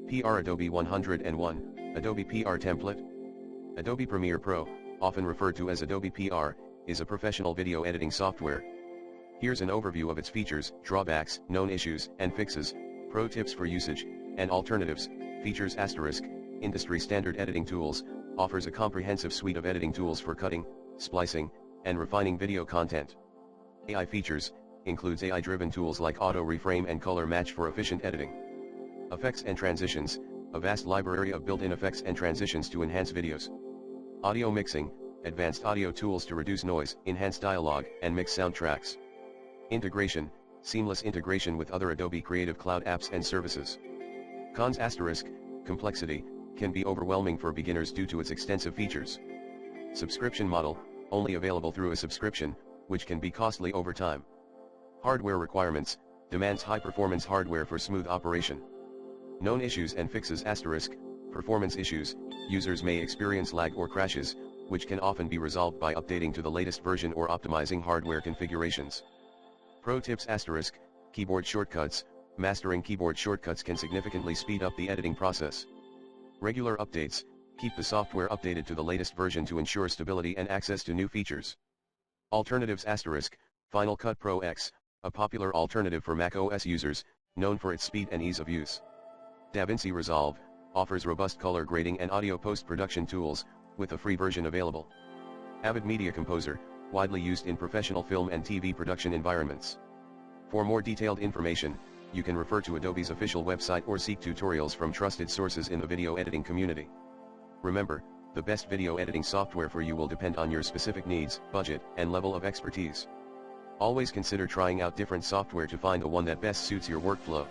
PR Adobe 101, Adobe PR Template. Adobe Premiere Pro, often referred to as Adobe PR, is a professional video editing software. Here's an overview of its features, drawbacks, known issues, and fixes, pro tips for usage, and alternatives. Features *, industry standard editing tools, offers a comprehensive suite of editing tools for cutting, splicing, and refining video content. AI features, includes AI-driven tools like auto reframe and color match for efficient editing. Effects and transitions, a vast library of built-in effects and transitions to enhance videos. Audio mixing, advanced audio tools to reduce noise, enhance dialogue, and mix soundtracks. Integration, seamless integration with other Adobe Creative Cloud apps and services. Cons *, complexity, can be overwhelming for beginners due to its extensive features. Subscription model, only available through a subscription, which can be costly over time. Hardware requirements, demands high-performance hardware for smooth operation. Known issues and fixes *, performance issues, users may experience lag or crashes, which can often be resolved by updating to the latest version or optimizing hardware configurations. Pro tips *, keyboard shortcuts, mastering keyboard shortcuts can significantly speed up the editing process. Regular updates, keep the software updated to the latest version to ensure stability and access to new features. Alternatives *, Final Cut Pro X, a popular alternative for Mac OS users, known for its speed and ease of use. DaVinci Resolve, offers robust color grading and audio post-production tools, with a free version available. Avid Media Composer, widely used in professional film and TV production environments. For more detailed information, you can refer to Adobe's official website or seek tutorials from trusted sources in the video editing community. Remember, the best video editing software for you will depend on your specific needs, budget, and level of expertise. Always consider trying out different software to find the one that best suits your workflow.